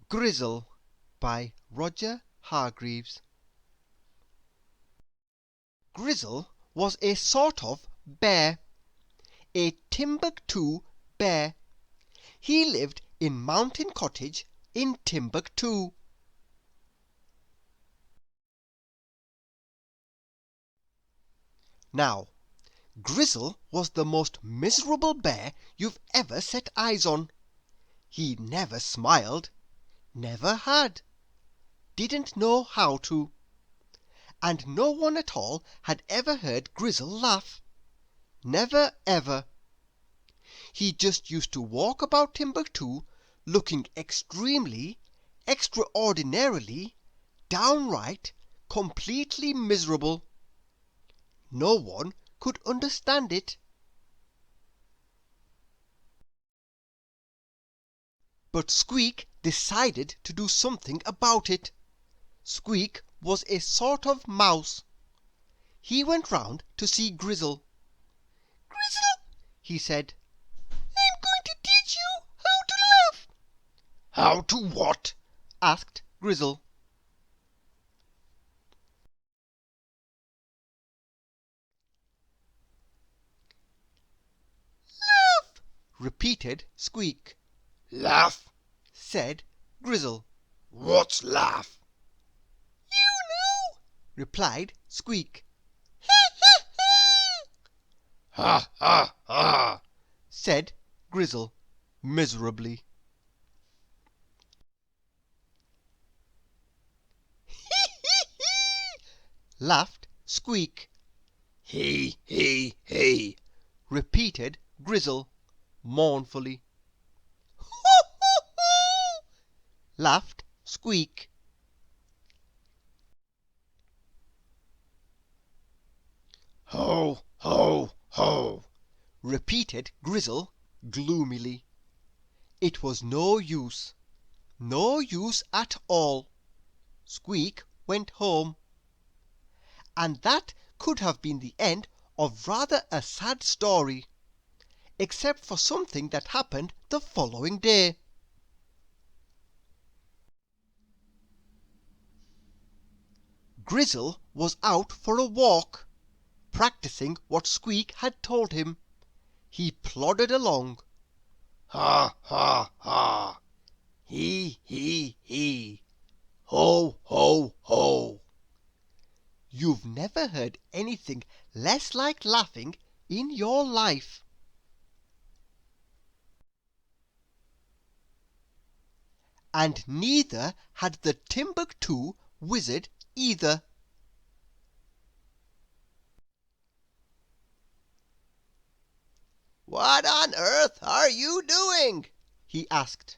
Grizzle by Roger Hargreaves. Grizzle was a sort of bear, a Timbuctoo bear. He lived in Mountain Cottage in Timbuctoo. Now, Grizzle was the most miserable bear you've ever set eyes on. He never smiled, never had, didn't know how to, and no one at all had ever heard Grizzle laugh. Never ever. He just used to walk about Timbuctoo looking extremely, extraordinarily, downright, completely miserable. No one could understand it. But Squeak decided to do something about it. Squeak was a sort of mouse. He went round to see Grizzle. "Grizzle," he said, "I'm going to teach you how to laugh." "How to what?" asked Grizzle. "Laugh," repeated Squeak. "Laugh," said Grizzle. "What's laugh?" "You know," replied Squeak. "Ha ha ha!" "Ha ha ha!" said Grizzle miserably. "Hee hee hee!" laughed Squeak. "He he he!" repeated Grizzle mournfully. "Ho ho ho!" laughed Squeak. "Ho ho ho!" repeated Grizzle gloomily. It was no use at all. Squeak went home. And that could have been the end of rather a sad story, except for something that happened the following day. Grizzle was out for a walk, practising what Squeak had told him. He plodded along. "Ha ha ha! He he he! Ho ho ho!" You've never heard anything less like laughing in your life. And neither had the Timbuctoo Wizard either. "What on earth are you doing?" he asked.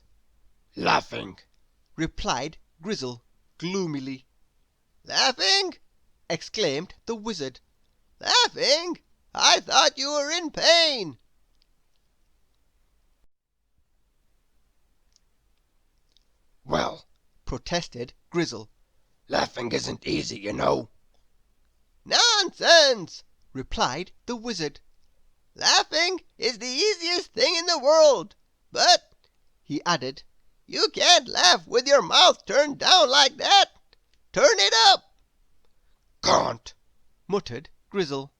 "Laughing," replied Grizzle gloomily. "Laughing!" exclaimed the Wizard. "Laughing! I thought you were in pain." "Well," protested Grizzle, "laughing isn't easy, you know." "Nonsense!" replied the Wizard. "Laughing is the easiest thing in the world. But," he added, "you can't laugh with your mouth turned down like that. Turn it up." "Can't," muttered Grizzle.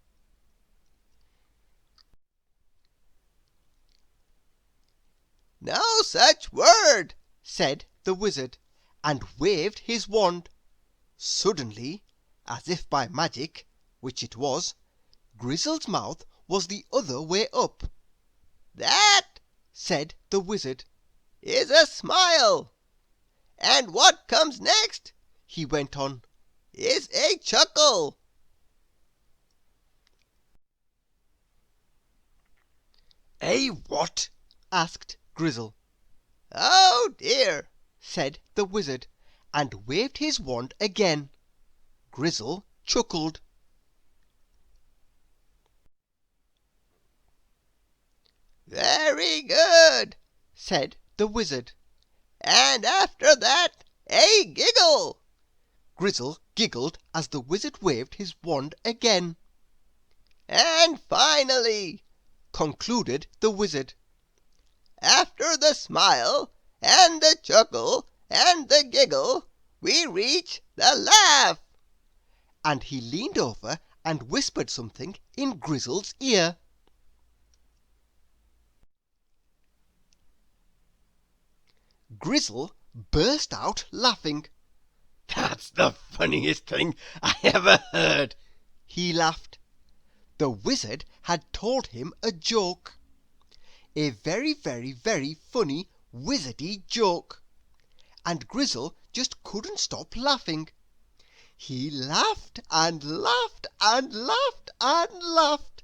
"No such word," said the Wizard, and waved his wand. Suddenly, as if by magic, which it was, Grizzle's mouth was the other way up. "That," said the Wizard, "is a smile. And what comes next," he went on, "is a chuckle." "A what?" asked Grizzle. "Oh dear!" said the Wizard, and waved his wand again. Grizzle chuckled. "Very good," said the Wizard. "And after that, a giggle." Grizzle giggled as the Wizard waved his wand again. "And finally," concluded the Wizard, "after the smile and the chuckle and the giggle, we reach the laugh." And he leaned over and whispered something in Grizzle's ear. Grizzle burst out laughing. "That's the funniest thing I ever heard," he laughed. The wizard had told him a joke. A very, very, very funny wizardy joke. And Grizzle just couldn't stop laughing. He laughed and laughed and laughed and laughed.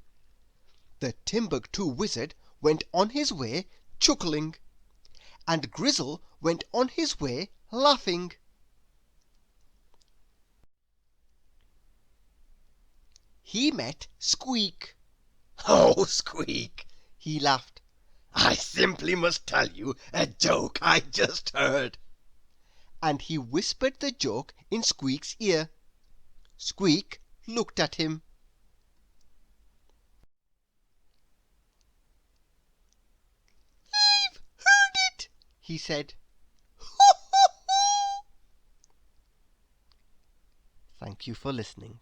The Timbuctoo Wizard went on his way chuckling, and Grizzle went on his way laughing. He met Squeak. "Oh, Squeak," he laughed, "I simply must tell you a joke I just heard." And he whispered the joke in Squeak's ear. Squeak looked at him. "I've heard it," he said. "Ho, ho, ho." Thank you for listening.